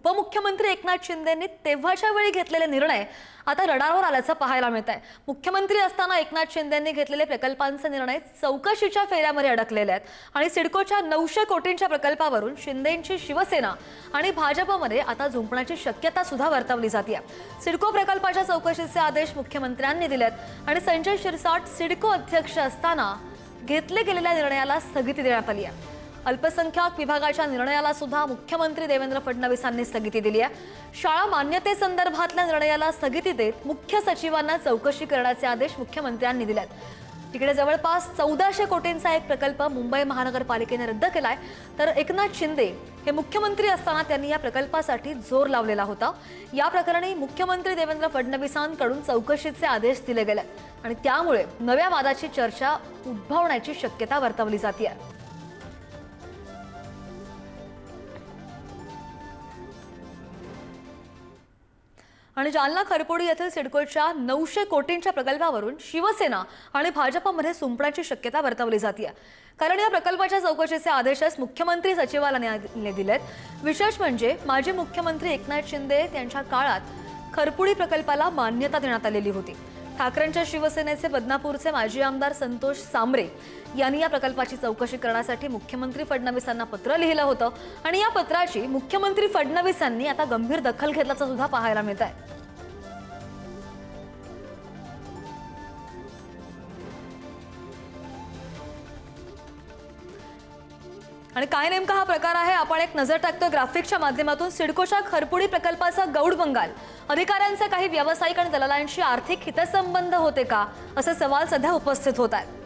उपमुख्यमंत्री एकनाथ शिंदेंनी तेव्हाच्या वेळी घेतलेले निर्णय आता रडारवर आल्याचं पाहायला मिळत आहे। मुख्यमंत्री असताना एकनाथ शिंदेंनी घेतलेले प्रकल्पांचे निर्णय चौकशीच्या फेऱ्यामध्ये अडकलेले आहेत आणि सिडकोच्या 900 कोटींच्या प्रकल्पावरून शिंदेंची शिवसेना आणि भाजपमध्ये आता झुंपण्याची शक्यता सुद्धा वर्तवली जाते। सिडको प्रकल्पाच्या चौकशीचे आदेश मुख्यमंत्र्यांनी दिलेत आणि संजय शिरसाट सिडको अध्यक्ष असताना घेतले गेलेल्या निर्णयाला स्थगिती देण्यात आली आहे। अल्पसंख्याक विभागाच्या निर्णयाला सुद्धा मुख्यमंत्री देवेंद्र फडणवीसांनी स्थगिती दिली आहे। शाळा मान्यतेसंदर्भातल्या निर्णयाला स्थगिती देत मुख्य सचिवांना चौकशी करण्याचे आदेश मुख्यमंत्र्यांनी दिलेत। तिकडे जवळपास 1400 कोटींचा एक प्रकल्प मुंबई महानगरपालिकेने रद्द केलाय, तर एकनाथ शिंदे हे मुख्यमंत्री असताना त्यांनी या प्रकल्पासाठी जोर लावलेला होता। या प्रकरणी मुख्यमंत्री देवेंद्र फडणवीसांकडून चौकशीचे आदेश दिले गेले आणि त्यामुळे नव्या वादाची चर्चा उद्भवण्याची शक्यता वर्तवली जाते। आणि जालना खरपोडी येथील सिडकोच्या 900 कोटींच्या प्रकल्पावरून शिवसेना आणि भाजपमध्ये सुंपण्याची शक्यता वर्तवली जाते, कारण या प्रकल्पाच्या चौकशीचे आदेशच मुख्यमंत्री सचिवालयाने दिलेत। विशेष म्हणजे माजी मुख्यमंत्री एकनाथ शिंदे यांच्या काळात खरपुडी प्रकल्पाला मान्यता देण्यात आलेली होती। ठाकरेंच्या शिवसेनेचे बदनापूरचे माजी आमदार संतोष सांबरे यांनी या प्रकल्पाची चौकशी करण्यासाठी मुख्यमंत्री फडणवीसांना पत्र लिहिलं होतं आणि या पत्राची मुख्यमंत्री फडणवीसांनी आता गंभीर दखल घेतल्याचं सुद्धा पाहायला मिळत आहे। आणि काय नेमका हा प्रकार आहे, आपण एक नजर टाकतोय ग्राफिक्सच्या माध्यमातून। सिडकोच्या खरपुडी प्रकल्पाचा गौड बंगाल, अधिकाऱ्यांचे काही व्यावसायिक आणि दलालांशी आर्थिक हितसंबंध होते का, असे सवाल सध्या उपस्थित होत आहेत।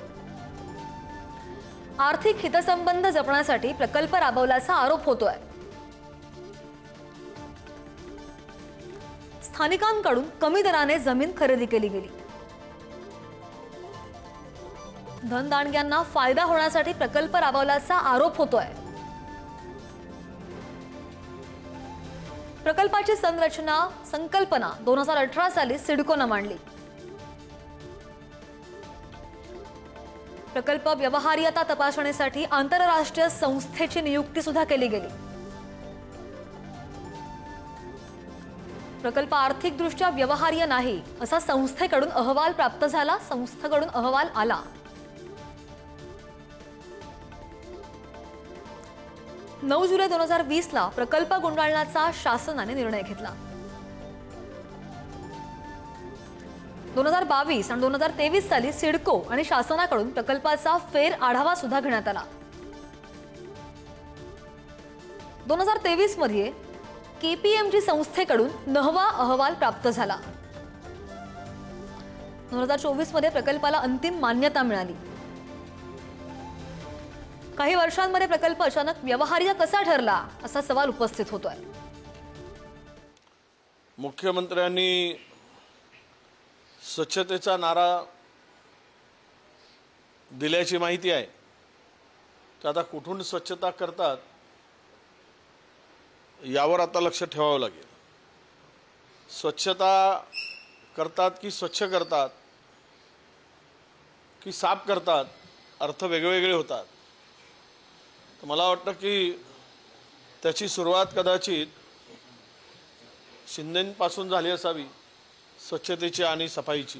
आर्थिक हितसंबंध जपण्यासाठी प्रकल्प राबवल्याचा आरोप होतोय। स्थानिकांकडून कमी दराने जमीन खरेदी केली गेली, धनदांडग्यांना फायदा होण्यासाठी प्रकल्प राबवल्याचा आरोप होतोय। प्रकल्पाची संकल्पना 2018 साली सिडकोने मांडली। प्रकल्प व्यवहार्यता तपासणीसाठी आंतरराष्ट्रीय संस्थेची नियुक्ती सुद्धा केली गेली। प्रकल्प आर्थिकदृष्ट्या व्यवहार्य नाही असा संस्थेकडून अहवाल प्राप्त झाला, संस्थेकडून अहवाल आला। 9 जुलै 2020 ला प्रकल्प गुंडाळण्याचा शासनाने निर्णय घेतला। 2022 आणि 2023 साली सिडको आणि शासनाकडून प्रकल्पाचा फेर आढावा सुद्धा घेण्यात आला। 2023 मध्ये केपीएमजी संस्थेकडून 9वा अहवाल प्राप्त झाला। 2024 मध्ये प्रकल्पाला अंतिम मान्यता मिळाली। काही वर्षांमध्ये प्रकल्प अचानक व्यवहार्य कसा ठरला असा सवाल उपस्थित होतोय। मुख्यमंत्र्यांनी स्वच्छतेचा नारा दिल्याची माहिती आहे, तर आता कुठून स्वच्छता करतात यावर आता लक्ष ठेवावं लागेल। स्वच्छता करतात की स्वच्छ करतात की साफ करतात, अर्थ वेगवेगळे होतात। तर मला वाटतं की त्याची सुरुवात कदाचित शिंदेंपासून झाली असावी, स्वच्छतेची आणि सफाईची।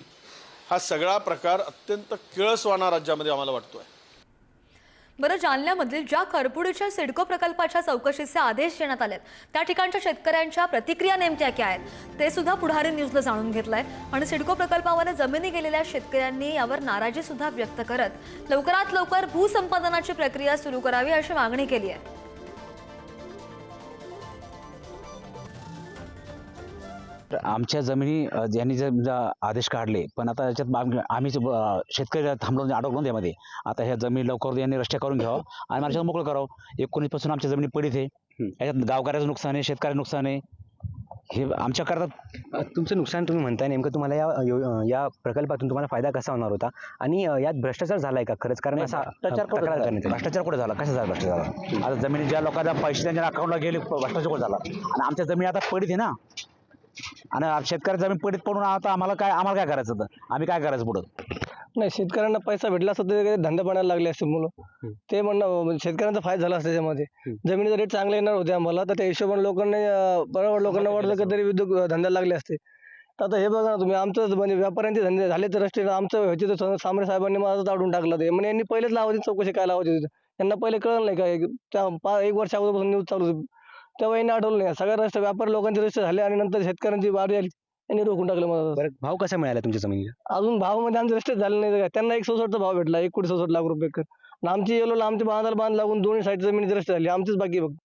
हा सगळा प्रकार अत्यंत किळसवाणा राज्यामध्ये आम्हाला वाटतोय। बरं, जालन्यामधील ज्या खरपुडीच्या सिडको प्रकल्पाच्या चौकशीचे आदेश देण्यात आलेत त्या ठिकाणच्या शेतकऱ्यांच्या प्रतिक्रिया नेमक्या काय आहेत ते सुद्धा पुढारी न्यूजला जाणून घेतलंय। आणि सिडको प्रकल्पावर जमिनी गेलेल्या शेतकऱ्यांनी यावर नाराजी सुद्धा व्यक्त करत लवकरात लवकर भूसंपादनाची प्रक्रिया सुरू करावी अशी मागणी केली आहे। आमच्या जमिनी यांनी जर आदेश काढले, पण आता याच्यात आम्ही शेतकरी थांबलो अडकलो त्यामध्ये। आता ह्या जमिनी लवकर यांनी रस्ते करून घ्यावं आणि माझ्या मोकळं करावं। 19 पासून आमच्या जमिनी पडीत आहे, याच्यात गावकऱ्याचं नुकसान आहे, शेतकऱ्याचं नुकसान आहे, हे आमच्या करता। तुमचं नुकसान तुम्ही म्हणताय, नेमकं तुम्हाला या प्रकल्पातून तुम्हाला फायदा कसा होणार होता आणि यात भ्रष्टाचार झालाय का खरंच? कारण असा भ्रष्टाचार कुठे झाला, कशा झाला भ्रष्टाचार? आता जमिनी ज्या लोकांना पैसे त्यांच्या अकाउंटला गेले, भ्रष्टाचार कुठे झाला? आणि आमच्या जमिनी आता पडीत आहे ना, आणि शेतकरी जमीन पडीत पडून आता आम्हाला काय करायचं, तर आम्ही काय करायचं पुढं? नाही, शेतकऱ्यांना पैसा भेटला असता तर ते धंदा बनायला लागले असते मुलं. ते म्हणणं शेतकऱ्यांचा फायदा झाला असता त्याच्यामध्ये. जमिनीचा रेट चांगले येणार होते आम्हाला, तर त्या हिशोबाने लोकांनी बरोबर लोकांना वाटलं की तरी उद्योग धंदा लागले असते. तर आता हे बघा ना तुम्ही, आमचं म्हणजे व्यापाऱ्यांचे धंदे झाले तर रस्ते, आमचं व्हायचे तर सामरे साहेबांनी माझं दाडून टाकलं. ते म्हणजे यांनी पहिलेच लावायची चौकशी काय लावायची होती. यांना पहिले कळलं नाही का, त्या 1 वर्ष अगोदरपासून न्यूज चालू होती, तेव्हा यांनी आठवलं नाही. सगळ्या रस्ते व्यापारी लोकांचे रस्ते झाले आणि नंतर शेतकऱ्यांची वारी आली, यांनी रोखून टाकलं मला. बरं, भाव कसा मिळाला तुमच्या जमिनीला? अजून भावामध्ये आमचे रस्ते झाले नाही का, त्यांना 167चा भाव भेटला, 1,67,00,000 एकर. आणि आमची येलोला आमच्या बांधाला बांध लागून दोन्ही साईड जमिनीचे रस्ते झाले, आमचेच बाकी आहे फक्त.